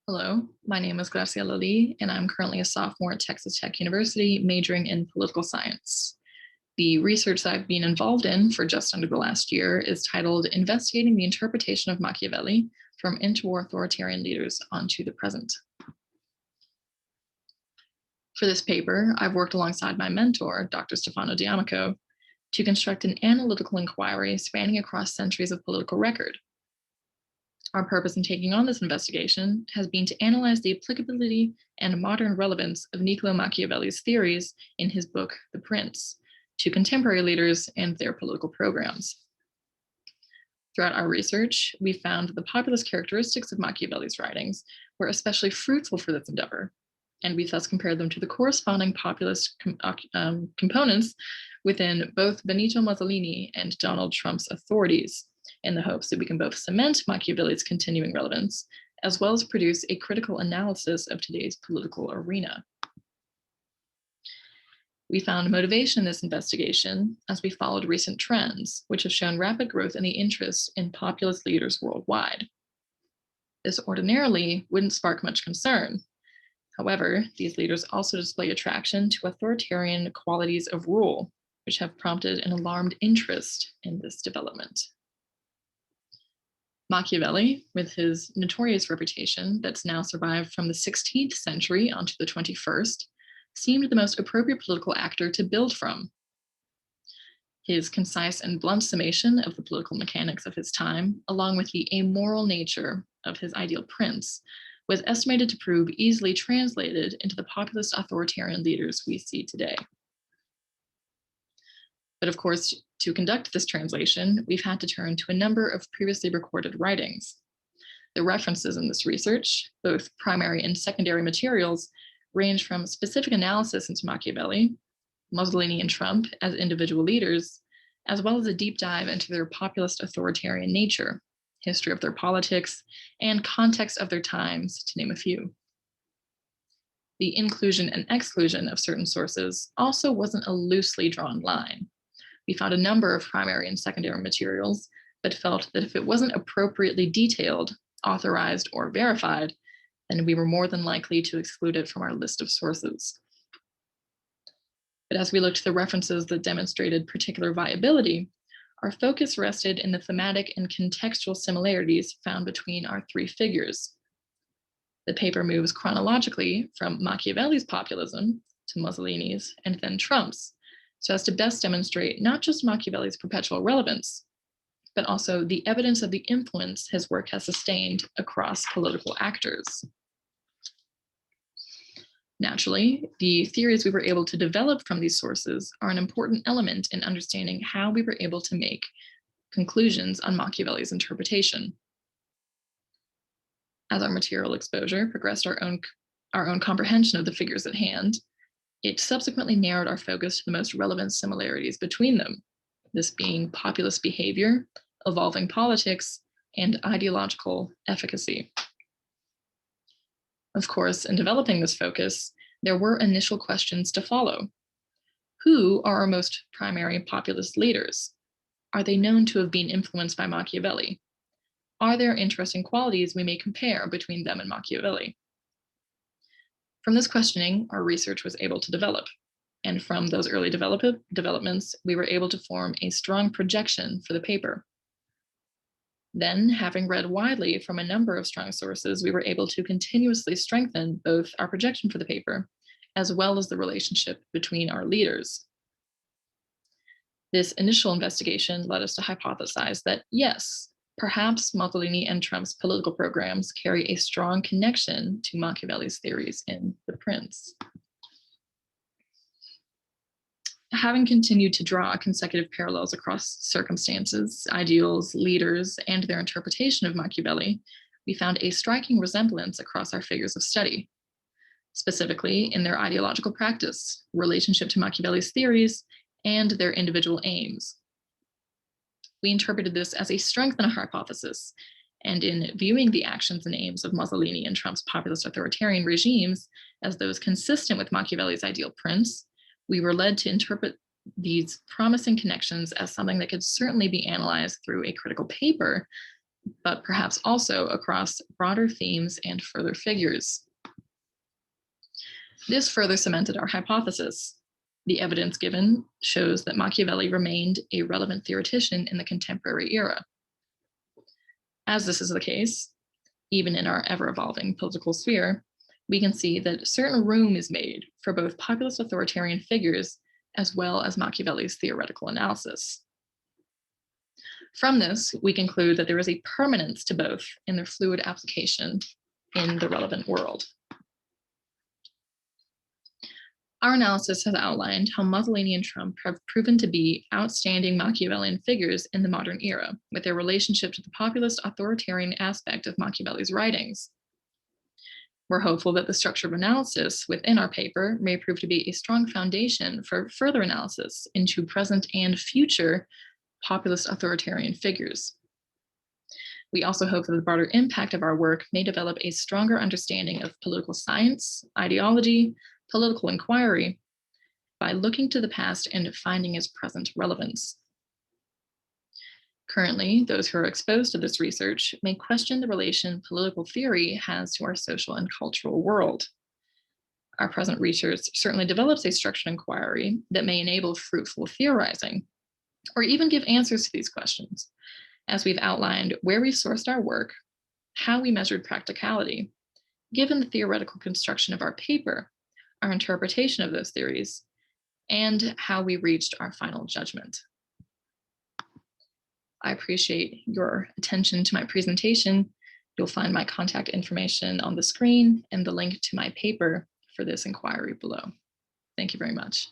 Hello, my name is Graciela Lee, and I'm currently a sophomore at Texas Tech University, majoring in political science. The research that I've been involved in for just under the last year is titled Investigating the Interpretation of Machiavelli from Interwar Authoritarian Leaders onto the Present. For this paper, I've worked alongside my mentor, Dr. Stefano D'Amico, to construct an analytical inquiry spanning across centuries of political record. Our purpose in taking on this investigation has been to analyze the applicability and modern relevance of Niccolo Machiavelli's theories in his book, The Prince, to contemporary leaders and their political programs. Throughout our research, we found that the populist characteristics of Machiavelli's writings were especially fruitful for this endeavor, and we thus compared them to the corresponding populist components within both Benito Mussolini and Donald Trump's authorities, in the hopes that we can both cement Machiavelli's continuing relevance, as well as produce a critical analysis of today's political arena. We found motivation in this investigation as we followed recent trends, which have shown rapid growth in the interest in populist leaders worldwide. This ordinarily wouldn't spark much concern. However, these leaders also display attraction to authoritarian qualities of rule, which have prompted an alarmed interest in this development. Machiavelli, with his notorious reputation that's now survived from the 16th century onto the 21st, seemed the most appropriate political actor to build from. His concise and blunt summation of the political mechanics of his time, along with the amoral nature of his ideal prince, was estimated to prove easily translated into the populist authoritarian leaders we see today. But of course, to conduct this translation, we've had to turn to a number of previously recorded writings. The references in this research, both primary and secondary materials, range from specific analysis into Machiavelli, Mussolini and Trump as individual leaders, as well as a deep dive into their populist authoritarian nature, history of their politics, and context of their times, to name a few. The inclusion and exclusion of certain sources also wasn't a loosely drawn line. We found a number of primary and secondary materials, but felt that if it wasn't appropriately detailed, authorized, or verified, then we were more than likely to exclude it from our list of sources. But as we looked to the references that demonstrated particular viability, our focus rested in the thematic and contextual similarities found between our three figures. The paper moves chronologically from Machiavelli's populism to Mussolini's and then Trump's, so as to best demonstrate not just Machiavelli's perpetual relevance, but also the evidence of the influence his work has sustained across political actors. Naturally, the theories we were able to develop from these sources are an important element in understanding how we were able to make conclusions on Machiavelli's interpretation. As our material exposure progressed our own comprehension of the figures at hand, it subsequently narrowed our focus to the most relevant similarities between them, this being populist behavior, evolving politics, and ideological efficacy. Of course, in developing this focus, there were initial questions to follow. Who are our most primary populist leaders? Are they known to have been influenced by Machiavelli? Are there interesting qualities we may compare between them and Machiavelli? From this questioning, our research was able to develop. And from those early developments, we were able to form a strong projection for the paper. Then, having read widely from a number of strong sources, we were able to continuously strengthen both our projection for the paper, as well as the relationship between our leaders. This initial investigation led us to hypothesize that, yes, perhaps Mussolini and Trump's political programs carry a strong connection to Machiavelli's theories in The Prince. Having continued to draw consecutive parallels across circumstances, ideals, leaders, and their interpretation of Machiavelli, we found a striking resemblance across our figures of study, specifically in their ideological practice, relationship to Machiavelli's theories, and their individual aims. We interpreted this as a strength in our hypothesis, and in viewing the actions and aims of Mussolini and Trump's populist authoritarian regimes as those consistent with Machiavelli's ideal prince, we were led to interpret these promising connections as something that could certainly be analyzed through a critical paper, but perhaps also across broader themes and further figures. This further cemented our hypothesis. The evidence given shows that Machiavelli remained a relevant theoretician in the contemporary era. As this is the case, even in our ever-evolving political sphere, we can see that certain room is made for both populist authoritarian figures as well as Machiavelli's theoretical analysis. From this, we conclude that there is a permanence to both in their fluid application in the relevant world. Our analysis has outlined how Mussolini and Trump have proven to be outstanding Machiavellian figures in the modern era, with their relationship to the populist authoritarian aspect of Machiavelli's writings. We're hopeful that the structure of analysis within our paper may prove to be a strong foundation for further analysis into present and future populist authoritarian figures. We also hope that the broader impact of our work may develop a stronger understanding of political science, ideology, political inquiry by looking to the past and finding its present relevance. Currently, those who are exposed to this research may question the relation political theory has to our social and cultural world. Our present research certainly develops a structured inquiry that may enable fruitful theorizing, or even give answers to these questions, as we've outlined where we sourced our work, how we measured practicality, given the theoretical construction of our paper, our interpretation of those theories, and how we reached our final judgment. I appreciate your attention to my presentation. You'll find my contact information on the screen and the link to my paper for this inquiry below. Thank you very much.